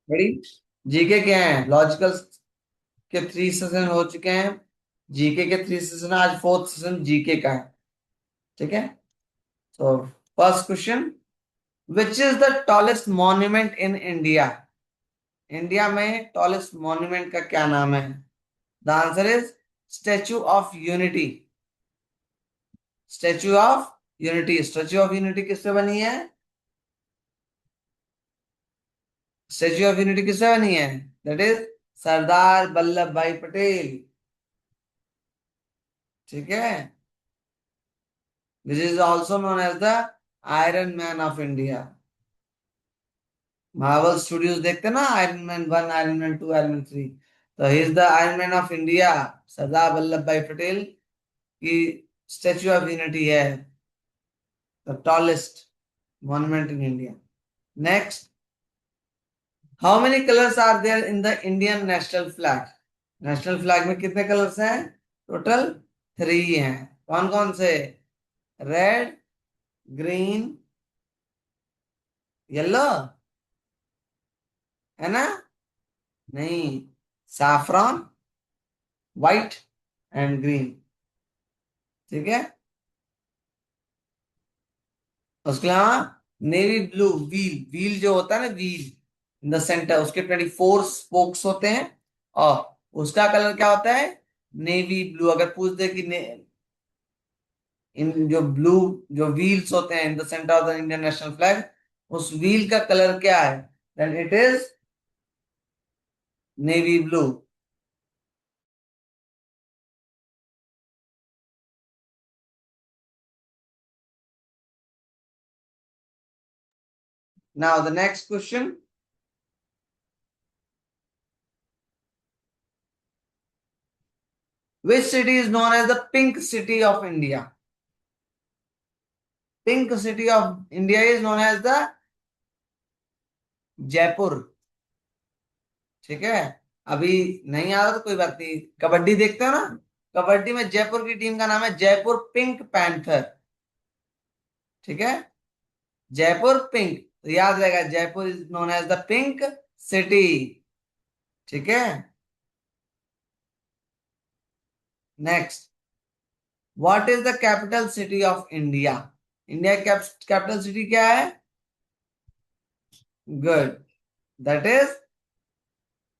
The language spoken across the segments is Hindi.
बड़ी जीके क्या है, लॉजिकल के 3 सेशन हो चुके हैं। जीके के 3 सेशन, आज 4th सेशन जीके का है। ठीक है। तो first question, which is the tallest monument in India? India में टॉलेस्ट मॉन्यूमेंट का क्या नाम है? The answer is statue of unity. Statue of unity. Statue of unity किससे बनी है? स्टेच्यू ऑफ यूनिटी किससे बनी है? दैट इज सरदार वल्लभ भाई पटेल। ठीक है। This is also known as the Iron Man of India. Marvel Studios देखते ना, Iron Man 1, Iron Man 2, Iron Man 3। तो he is the Iron Man of India. Sardar Vallabh bhai Patel की स्टेच्यू ऑफ यूनिटी है the tallest monument in India. Next, how many colours are there in the Indian national flag? National flag में कितने कलर्स हैं? टोटल 3 हैं। कौन कौन से? रेड, ग्रीन, येलो, है ना? नहीं, सैफरॉन, व्हाइट एंड ग्रीन। ठीक है। उसके अलावा नेवी ब्लू, व्हील, व्हील जो होता है ना, व्हील इन द सेंटर, उसके 24 स्पोक्स होते हैं। और उसका कलर क्या होता है? Navy blue. अगर पूछ दे कि इन जो ब्लू, जो व्हील्स होते हैं in the centre of the Indian national flag, उस व्हील का कलर क्या है? Then it is navy blue. Now the next question, which city is known as the pink city of India? Pink city of India is known as the Jaipur. ठीक है। अभी नहीं आ रहा तो कोई बात नहीं, कबड्डी देखते हो ना, कबड्डी में जयपुर की टीम का नाम है जयपुर पिंक पैंथर। ठीक है। जयपुर पिंक, तो याद रहेगा, Jaipur is known as the pink city. ठीक है। Next, what is the capital city of India? India capital city क्या है? Good, that is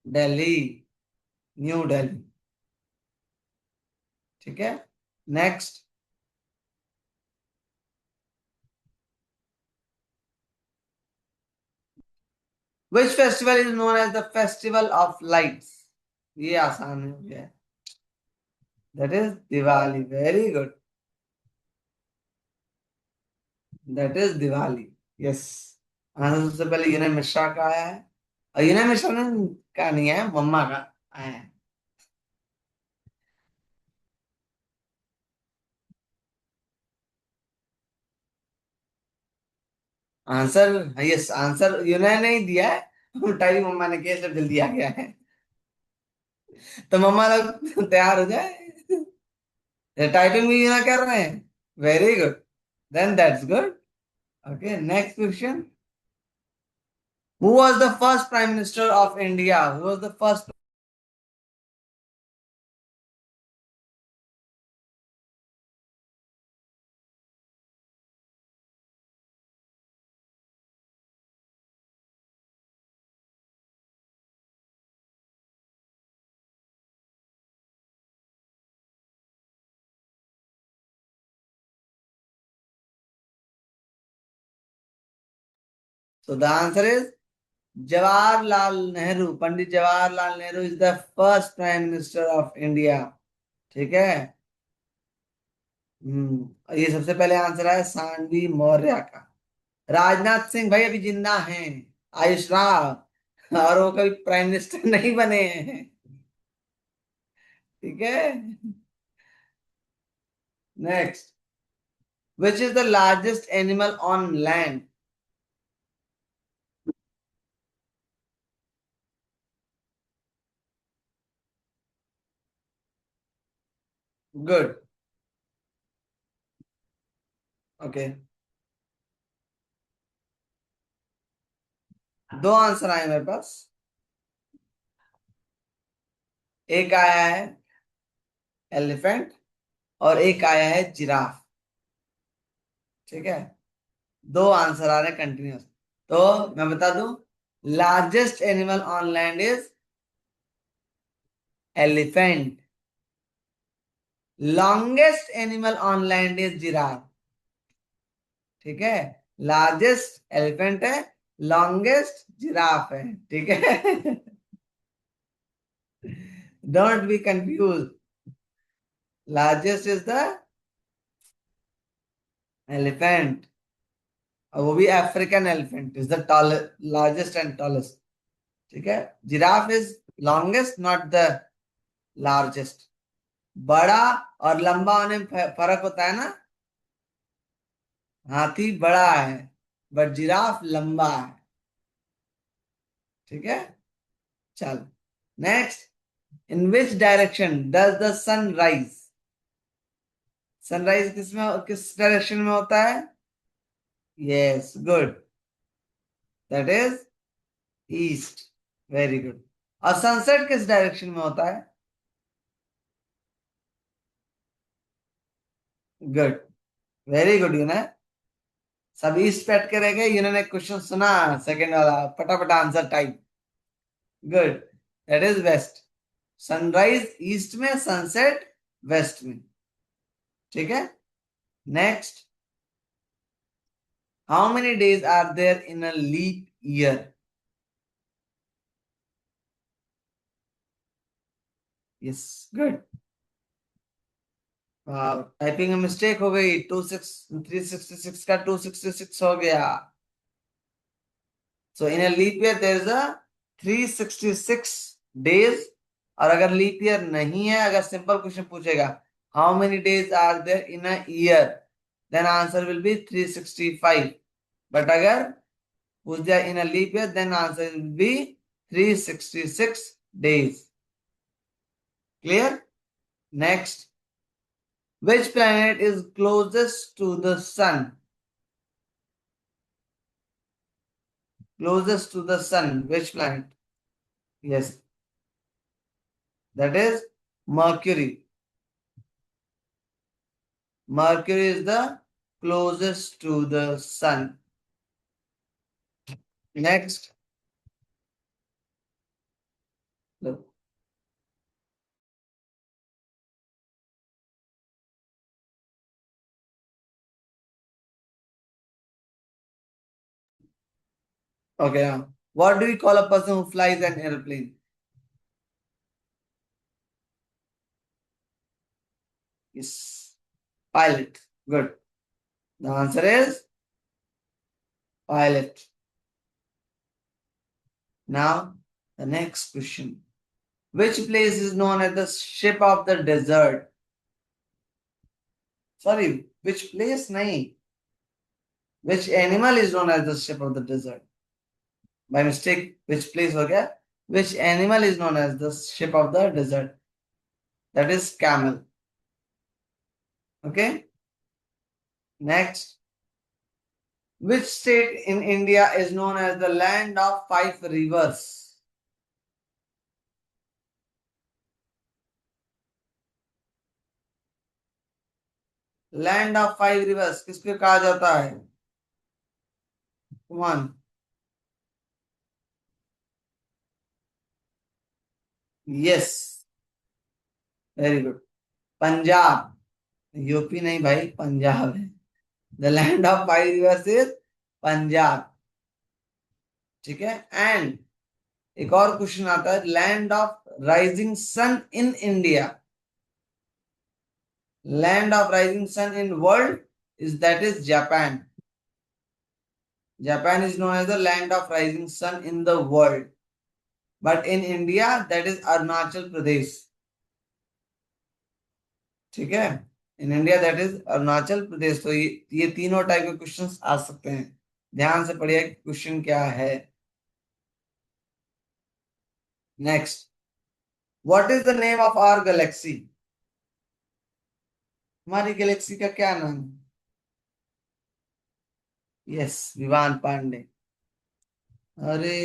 Delhi, New Delhi. ठीक है। Next, which festival is known as the festival of lights? ये आसान हो गया। That is Diwali. Very good, that is Diwali. Yes. Answer सबसे पहले यूने मिश्रा का आया है, और यूने मिश्रा का नहीं है, मम्मा का आया है। आंसर, यस, आंसर यूने ने ही दिया है, उल्टा ही मम्मा ने किया, इसलिए जल्दी आ गया है। तो मम्मा लोग तैयार हो जाए। टाइपिंग भी यूना कर रहे हैं। Very good, then that's good. Okay, next question, who was the first prime minister of India? Who was the first? So the answer is Jawaharlal Nehru. Pandit Jawaharlal Nehru is the first prime minister of India. ठीक है। और ये सबसे पहले आंसर है सांडी मौर्य का। राजनाथ सिंह भाई अभी जिंदा हैं, आयुष राव, और वो कभी प्राइम मिनिस्टर नहीं बने हैं। ठीक है। Next, which is the largest animal on land? Good. Okay, दो आंसर आए मेरे पास। एक आया है एलिफेंट और एक आया है जिराफ। ठीक है, दो आंसर आ रहे हैं कंटिन्यूस। तो मैं बता दूं, largest animal on land is elephant, longest animal on land is giraffe. ठीक है, लार्जेस्ट एलिफेंट है, लॉन्गेस्ट जिराफ है। ठीक है, don't be confuse, largest is the elephant, और वो भी African elephant is the tall largest and tallest. ठीक है, giraffe is longest not the largest. बड़ा और लंबा होने में फर्क होता है ना। हाथी बड़ा है बट जिराफ लंबा है। ठीक है, चल next, in which direction does the sun rise? Sunrise किस डायरेक्शन में होता है? Yes, good, that is east. Very good. और सनसेट किस डायरेक्शन में होता है? Good, very good. सब ईस्ट पे अटके रह गए, इन्होंने क्वेश्चन सुना सेकंड वाला, फटाफट answer type. Good, that is west. Sunrise east में, सनसेट वेस्ट में। ठीक है, next, how many days are there in a leap year? Yes, good. Typing में मिस्टेक हो गई, 366 का 266 हो गया। So in a leap year there is a 366 days. और अगर लीप ईयर नहीं है, अगर सिंपल क्वेश्चन पूछेगा how many days are there in a year, then answer will be 365। But अगर पूछ दिया in a leap year, then answer will be 366 days. Clear? Next, which planet is closest to the sun? Closest to the sun, which planet? Yes, that is Mercury. Mercury is the closest to the sun. Next, look. Okay, now, what do we call a person who flies an airplane? Yes, pilot. Good. The answer is pilot. Now, the next question. Which place is known as the ship of the desert? Sorry, which place? Nahi. Which animal is known as the ship of the desert? By mistake, which place हो गया? Which animal is known as the ship of the desert? That is camel. Okay. Next, which state in India is known as the land of five rivers? Land of five rivers किसको कहा जाता है? Come on. Yes, very good. Punjab, UP नहीं भाई, पंजाब है। The land of five rivers is Punjab. ठीक है, एंड एक और क्वेश्चन आता है, land of rising sun in India, land of rising sun in world is, that is Japan. Japan is known as the land of rising sun in the world, but in India that is Arunachal Pradesh. ठीक है, in India that is Arunachal Pradesh. तो ये तीनों टाइप के क्वेश्चंस आ सकते हैं, ध्यान से पढ़िए क्वेश्चन क्या है। Next, what is the name of our galaxy? हमारी गैलेक्सी का क्या नाम है? यस, विवान पांडे। अरे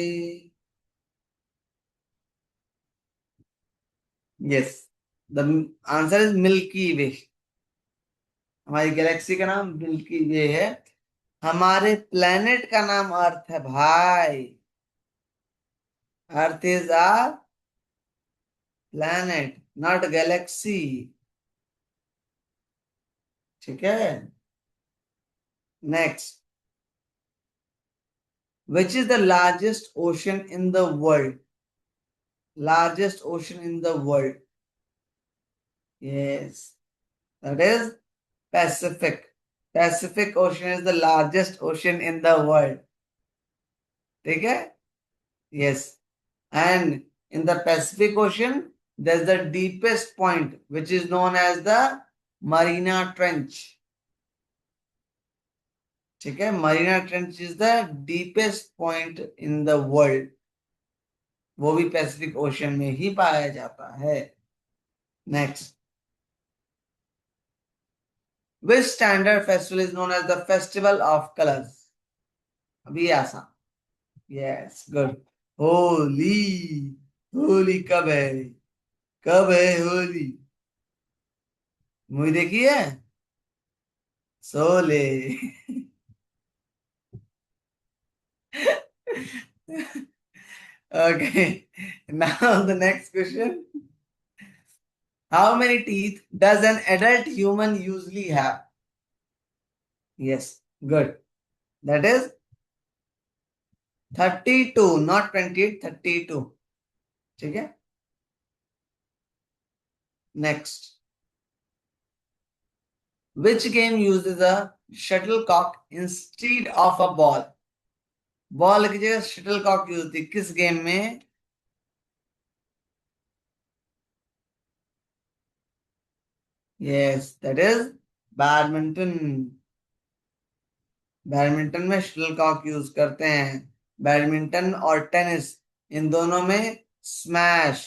yes, the answer is Milky Way. हमारी गैलेक्सी का नाम मिल्की वे है। हमारे प्लेनेट का नाम अर्थ है भाई। Earth is our planet, not galaxy. ठीक है। Next, which is the largest ocean in the world? Largest ocean in the world, yes, that is Pacific. Pacific ocean is the largest ocean in the world. ठीक है। Yes, and in the Pacific Ocean, there's the deepest point, which is known as the Mariana Trench. ठीक है, Mariana Trench is the deepest point in the world. वो भी पैसिफिक ओशन में ही पाया जाता है। Next, which standard festival is known as the festival of colors? अभी आसान। Yes, good. होली। होली कब है? कब है होली? मूवी देखी है? सोले। Okay. Now the next question. How many teeth does an adult human usually have? Yes, good. That is 32, not 28, 32. ठीक है? Next. Which game uses a shuttlecock instead of a ball? Ball की जगह शटलकॉक यूज होती है किस गेम में? Yes, that is badminton. Badminton में शटलकॉक यूज करते हैं। बैडमिंटन और टेनिस, इन दोनों में स्मैश,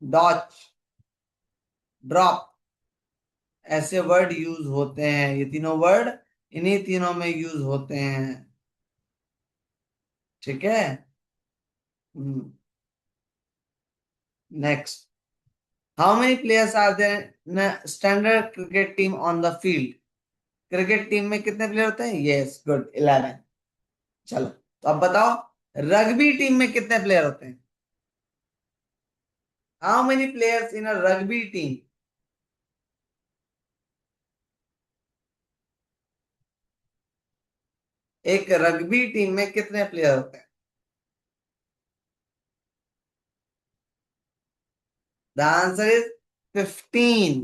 डॉच, ड्रॉप ऐसे वर्ड यूज होते हैं। ये तीनों वर्ड इन्हीं तीनों में यूज होते हैं। ठीक है। Next, how many players are there in standard cricket team on the field? Cricket team में कितने प्लेयर होते हैं? Yes, good, 11। चलो, तो अब बताओ, रग्बी टीम में कितने प्लेयर होते हैं? How many players in a rugby team? एक रग्बी टीम में कितने प्लेयर होते हैं? The answer is 15।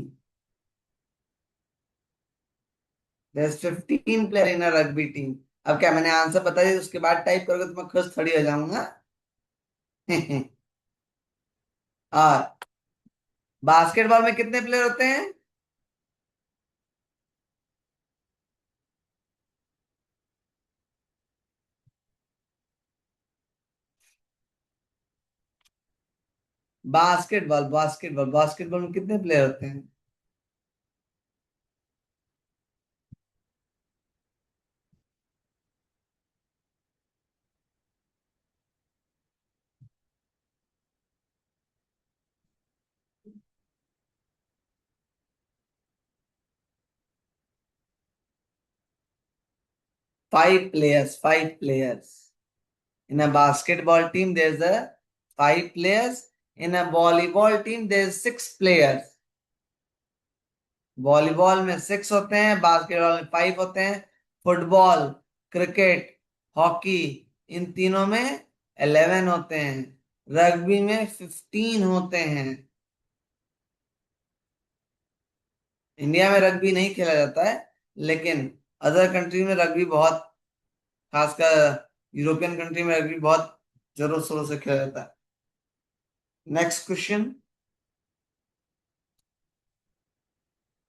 There's 15 player in a rugby team. अब क्या मैंने आंसर बता दिया उसके बाद टाइप करोगे तो मैं खुश थोड़ी हो जाऊंगा। और बास्केटबॉल में कितने प्लेयर होते हैं? बास्केटबॉल में कितने प्लेयर होते हैं? 5 players, 5 players. In a basketball team, there's a 5 players. In a volleyball team, there's 6 players. Volleyball में 6 होते हैं, बास्केटबॉल में 5 होते हैं। फुटबॉल, क्रिकेट, हॉकी, इन तीनों में 11 होते हैं। रग्बी में 15 होते हैं। इंडिया में रग्बी नहीं खेला जाता है, लेकिन अदर कंट्री में रग्बी बहुत, खासकर यूरोपियन कंट्री में रग्बी बहुत जोरों शोरों से खेला जाता है। Next question,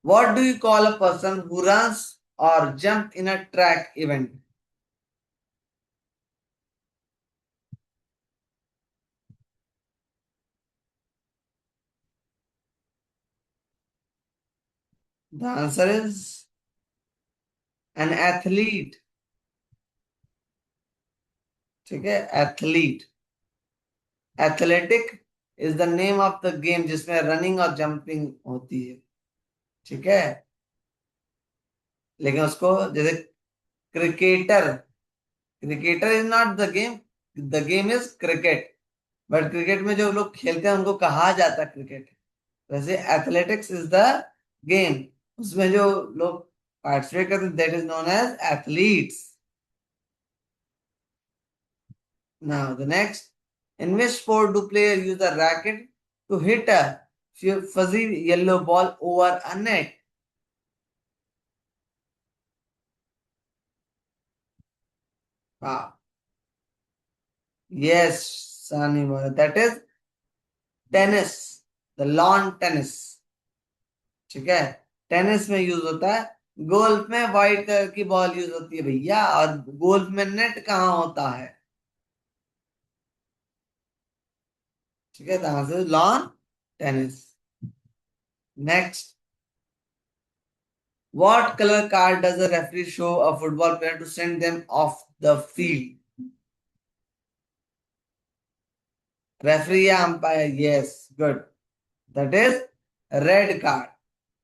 what do you call a person who runs or jump in a track event? The answer is an athlete. ठीक है, athlete, athletic is the name of the game जिसमें रनिंग और जंपिंग होती है। ठीक है, लेकिन उसको जैसे cricketer, cricketer is not the game is cricket, but cricket में जो लोग खेलते हैं उनको कहा जाता है क्रिकेट। वैसे एथलेटिक्स इज द गेम, उसमें जो लोग पार्टिसिपेट करते हैं that is known as athletes. Now the next, in which sport do player use a racket to hit a fuzzy yellow ball over a net? हाँ, yes, Sani, that is tennis, the lawn tennis. ठीक है, टेनिस में यूज होता है। गोल्फ में व्हाइट कलर की बॉल यूज होती है भैया, और गोल्फ में नेट कहाँ होता है? ठीक है, कहां से lawn tennis. Next, what colour card does a referee show a football player to send them off the field? Referee या umpire? Yes, good, that is red card.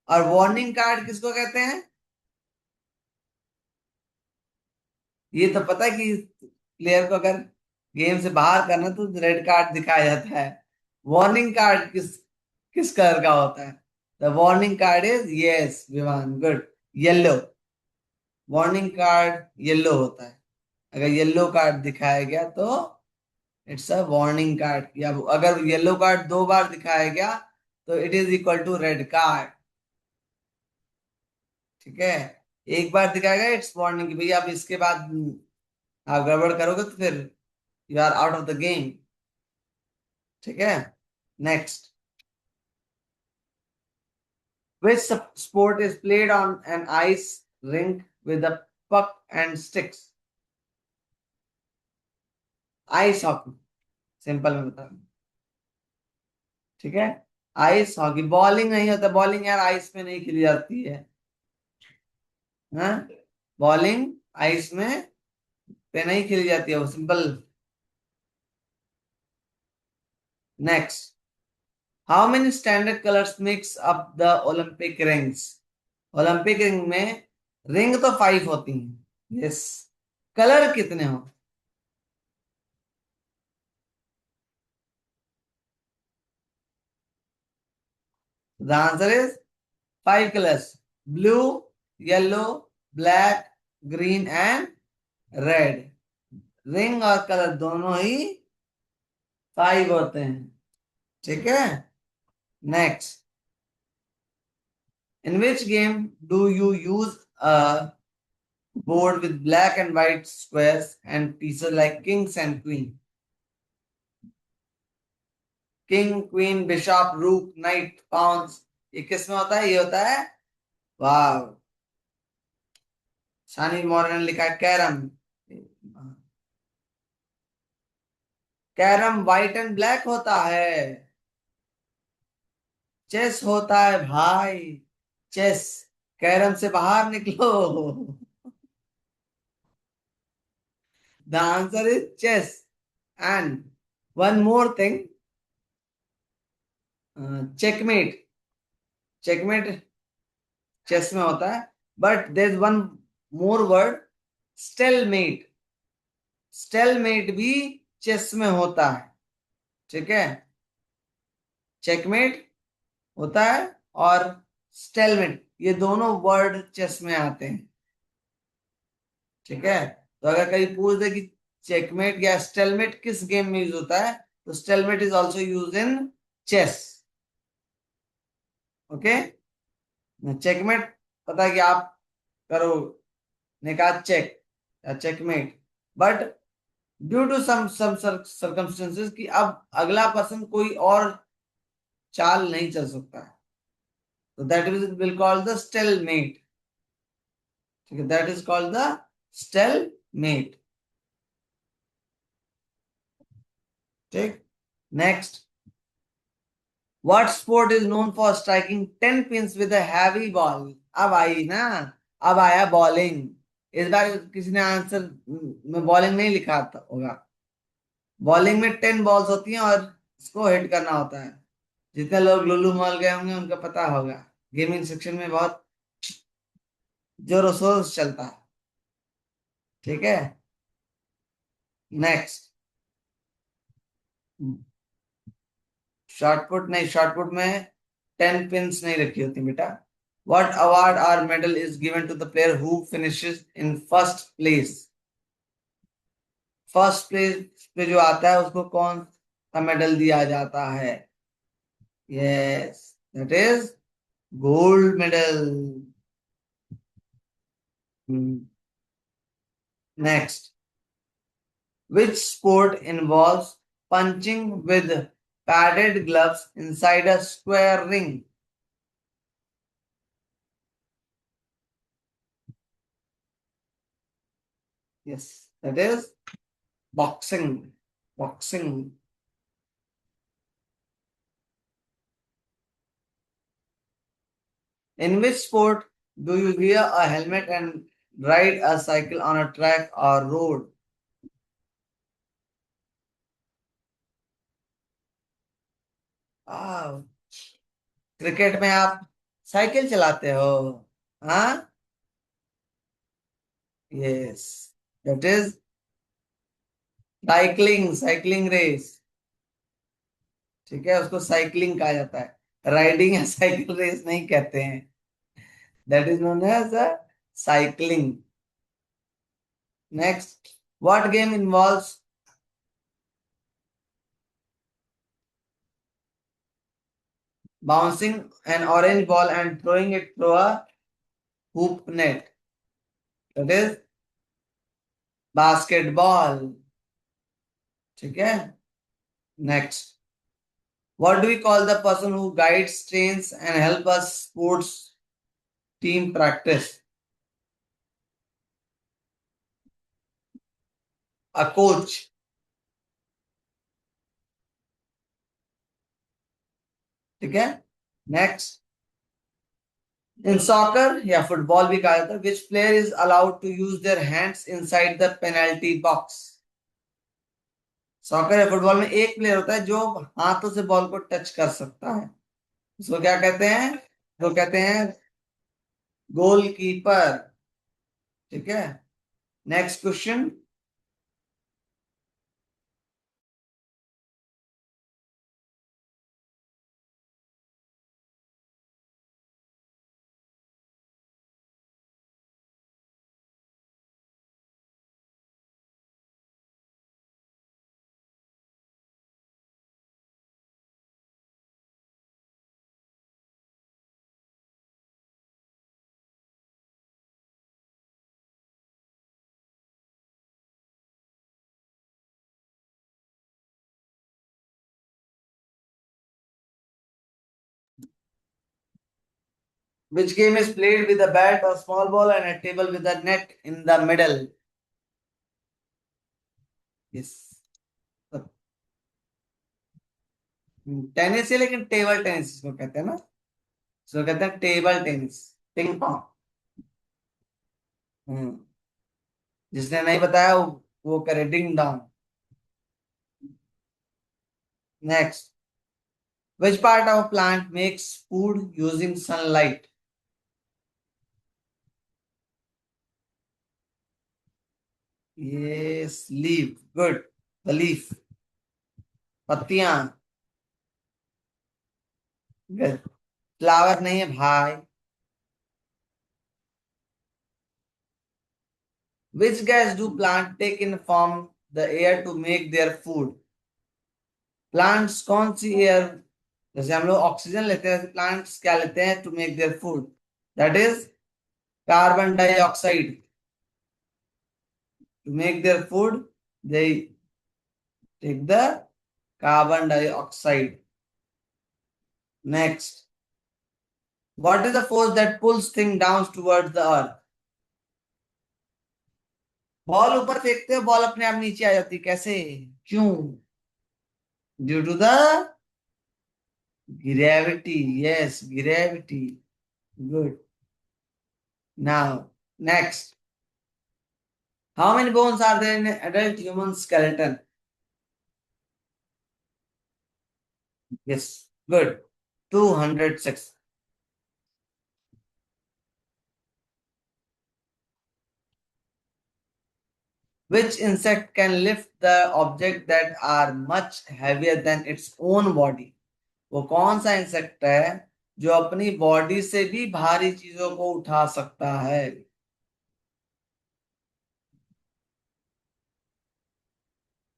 और वार्निंग कार्ड किसको कहते हैं? ये तो पता है कि प्लेयर को अगर गेम से बाहर करना तो रेड कार्ड दिखाया जाता है। वार्निंग कार्ड किस किस कलर का होता है? The warning card is, yes Vivaan, good, yellow. Warning card yellow होता है। अगर येलो कार्ड दिखाया गया तो इट्स अ वार्निंग कार्ड, या अगर येलो कार्ड 2 बार दिखाया गया तो it is equal to red card. ठीक है, एक बार दिखाएगा इट्स वार्निंग कि भैया अब इसके बाद आप गड़बड़ करोगे तो फिर you are out of the game. ठीक है, next, which sport is played on an ice rink with a puck and sticks? Ice hockey, simple में बता रहा हूं। ठीक है, आइस हॉकी, बॉलिंग नहीं होता, बॉलिंग यार आइस में नहीं खेली जाती है। हाँ, बॉलिंग आइस में पे नहीं खेली जाती है, वो simple. Next, how many standard colours mix up the Olympic rings? Olympic ring में रिंग तो 5 होती हैं, यस, कलर कितने हो? The answer is 5 colours, blue, yellow, black, green and red. Ring और कलर दोनों ही 5 होते हैं। ठीक है, नेक्स्ट, in which game do you use a board with black and white squares and pieces like Kings and queen? King, queen, Bishop, रूक, नाइट, पॉन्स, ये किस में होता है? ये होता है, वाह, सानी मॉर्गन ने लिखा है carrom. Carrom white and black होता है। चेस होता है भाई, चेस। कैरम से बाहर निकलो। The answer is chess. And one more thing, checkmate, checkmate chess में होता है, but there is one more word, stalemate. Stalemate भी चेस में होता है। ठीक है, चेकमेट होता है और स्टेलमेट, ये दोनों वर्ड चेस में आते हैं। ठीक है, तो अगर कहीं पूछ दे कि चेकमेट या स्टेलमेट किस गेम में यूज होता है, तो stalemate is also use in chess. Okay, checkmate पता है कि आप करो, ने कहा चेक या checkmate, but due to some circumstances कि अब अगला पर्सन कोई और चाल नहीं चल सकता है, तो that is will call the stalemate. ठीक है, that is called the stalemate. ठीक, next, what sport is known for striking 10 pins with a heavy ball? अब आई ना, अब आया बॉलिंग। इस बार किसी ने आंसर में बॉलिंग नहीं लिखा था होगा। बॉलिंग में 10 बॉल्स होती हैं और इसको हिट करना होता है। जितने लोग लुलु मॉल गए होंगे उनको पता होगा, गेमिंग सेक्शन में बहुत जोरों शोर से चलता है। ठीक है। नेक्स्ट। शॉर्टपुट नहीं, शॉर्टपुट में 10 पिंस नहीं रखी होती बेटा। What award or medal is given to the player who finishes in first place? First place पे जो आता है उसको कौन सा मेडल दिया जाता है? Yes, that is gold medal. Next. Which sport involves punching with padded gloves inside a square ring? Yes, that is boxing. Boxing. In which sport do you wear a helmet and ride a cycle on a track or road? Ah, cricket में आप साइकिल चलाते हो? हाँ। Yes, that is cycling, cycling race. ठीक है, उसको साइकिलिंग कहा जाता है, राइडिंग या साइकिल रेस नहीं कहते हैं। That is known as a cycling. Next. What game involves bouncing an orange ball and throwing it through a hoop net? That is basketball. ठीक है। Next. What do we call the person who guides, trains, and help us sports team practice? A coach. ठीक है। नेक्स्ट। इन सॉकर या फुटबॉल भी कहा जाता है, which player is allowed to use their hands inside the penalty box? Soccer या फुटबॉल में एक प्लेयर होता है जो हाथों से बॉल को टच कर सकता है, उसको क्या कहते हैं? तो कहते हैं गोलकीपर। ठीक है। Next question. Which game is played with a bat, a small ball, and a table with a net in the middle? Yes. Tennis है, लेकिन टेबल टेनिस इसको कहते हैं ना, इसको कहते हैं टेबल टेनिस, पिंग पॉन्ग। हम्म। जिसने नहीं बताया वो करे ding dong. Next. Which part of a plant makes food using sunlight? Yes, leaf. Good. The leaf. पत्तियां। Good. फ्लावर नहीं है भाई। Which gas do plants take in from the air to make their food? Plants कौन सी एयर, जैसे हम लोग ऑक्सीजन लेते हैं, प्लांट्स क्या लेते हैं to make their food? That is carbon dioxide. To make their food they take the carbon dioxide. Next. What is the force that pulls thing down towards the earth? Ball ऊपर फेंकते हो, बॉल अपने आप नीचे आ जाती, कैसे? क्यों? Due to the gravity. Yes, gravity. Good. Now next. How many bones are there in adult human skeleton? Yes, good. 206. Which insect can lift the object that are much heavier than its own body? वो कौन सा इंसेक्ट है जो अपनी बॉडी से भी भारी चीजों को उठा सकता है?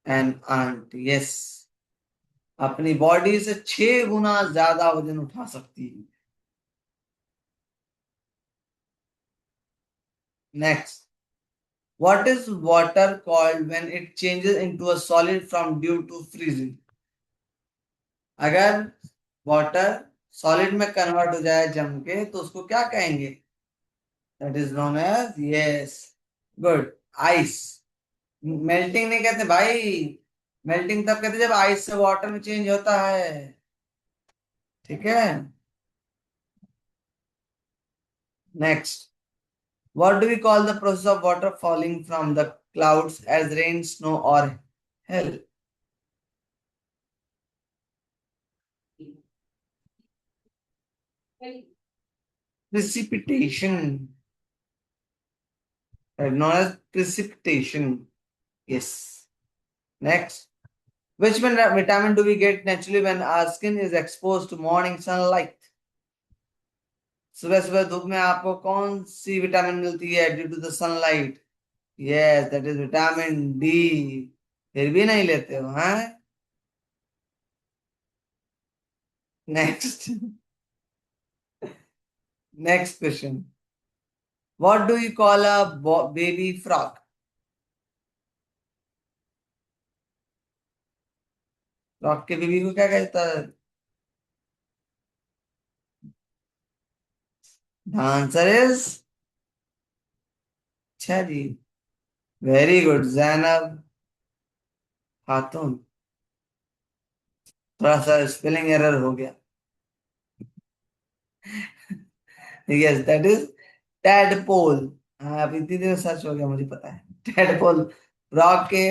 An ant, yes. अपनी बॉडी से 6 गुना ज्यादा वजन उठा सकती है। Next, what is water called when it changes into a solid from due to freezing? अगर वाटर सॉलिड में कन्वर्ट हो जाए जम के तो उसको क्या कहेंगे? That is known as, yes, good, ice. Melting नहीं कहते भाई। मेल्टिंग तब कहते जब आइस से वाटर में चेंज होता है। ठीक है। Next, what do we call the process of water falling from the clouds as rain, snow, or hail? Precipitation. Known as precipitation. Yes. Next. Which vitamin do we get naturally when our skin is exposed to morning sunlight? सुबह सुबह धूप में आपको कौन सी विटामिन मिलती है due to the sunlight? Yes, that is vitamin D. फिर भी नहीं लेते हो, हाँ? Next. Next question, what do you call a baby frog? Frog के बेबी को क्या कहता है? द आंसर इज, अच्छा जी, वेरी गुड जैनब खातून। थोड़ा सा स्पेलिंग एरर हो गया। Yes, that is tadpole. हाँ, अभी इतनी देर सर्च हो गया, मुझे पता है। टैडपोल, फ्रॉग के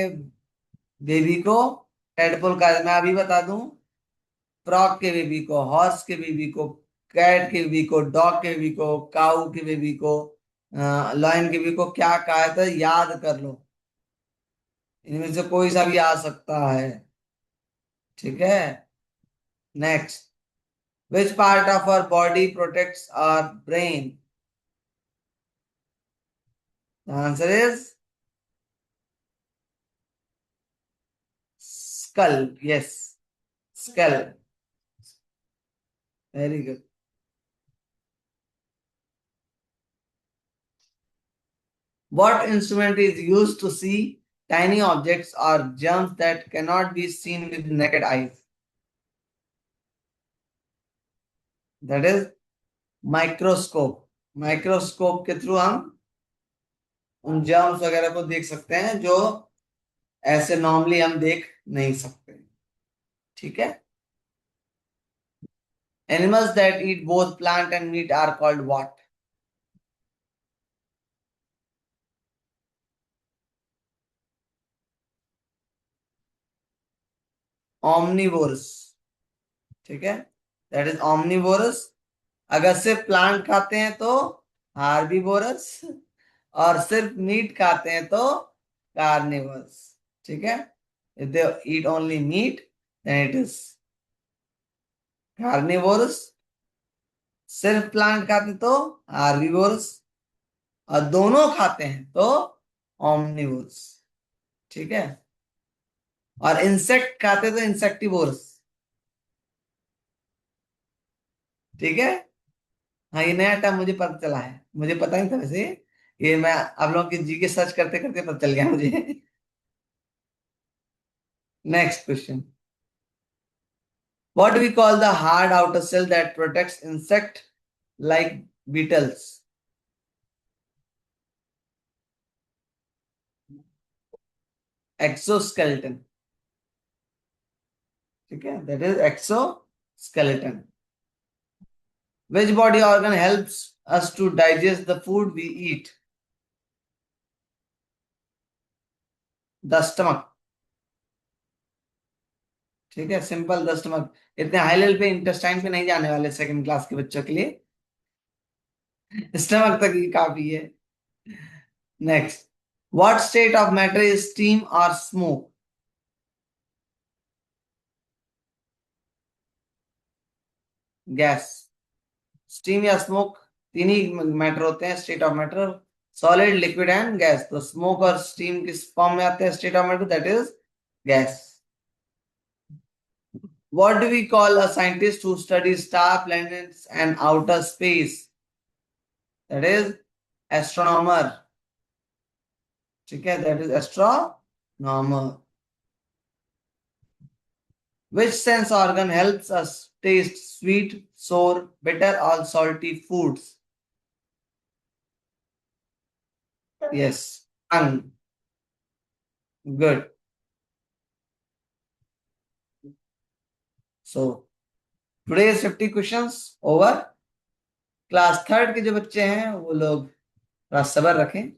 बेबी को टैडपोल का, मैं अभी बता दूं। फ्रॉग के बेबी को, हॉर्स के बेबी को, कैट के बेबी को, डॉग के बेबी को, काऊ के बेबी को, लॉयन के बेबी को क्या कहा था, याद कर लो। इनमें से कोई सा भी आ सकता है। ठीक है। Next, which part of our body protects our brain? The answer is skull. Yes, skull. Very good. What instrument is used to see tiny objects or germs that cannot be seen with naked eyes? That is microscope. Microscope के थ्रू हम उन जर्म्स वगैरह को देख सकते हैं जो ऐसे नॉर्मली हम देख नहीं सकते। ठीक है। Animals that eat both plant and meat are called what? omnivorous। ठीक है, दैट इज omnivorous। अगर सिर्फ प्लांट खाते हैं तो हार्बीवोरस, और सिर्फ मीट खाते हैं तो कार्निवोरस। ठीक है। If they eat only meat then it is carnivorous. सिर्फ प्लांट खाते हैं तो हार्बीवोरस, और दोनों खाते हैं तो ओमनिवोरस। ठीक है। और इंसेक्ट खाते तो इंसेक्टिवोरस। ठीक है। हाँ, ये नया टर्म मुझे पता चला है, मुझे पता नहीं था वैसे। ये मैं आप लोगों की जीके सर्च करते करते पता चल गया मुझे। Next question, what do we call the hard outer shell that protects insect like beetles? Exoskeleton। ठीक है, that is exoskeleton। Which body organ helps us to digest the food we eat? The stomach। ठीक है, सिंपल द स्टमक। इतने हाई लेवल पे इंटेस्टाइन पे नहीं जाने वाले सेकंड क्लास के बच्चों के लिए, स्टमक तक ही काफी है। Next, what state of matter is steam और स्मोक? गैस। स्टीम या स्मोक, तीन ही मैटर होते हैं state of matter, solid, liquid and gas. तो स्मोक और स्टीम किस फॉर्म में आते हैं state of matter? That is gas. What do we call a scientist who studies star planets and outer space? That is astronomer. ठीक है, that is astronomer. Which sense organ helps us taste sweet, sour, bitter, or salty foods? Yes, tongue. Good. So today's 50 questions over. Class third के जो बच्चे हैं वो लोग थोड़ा सब्र रखें।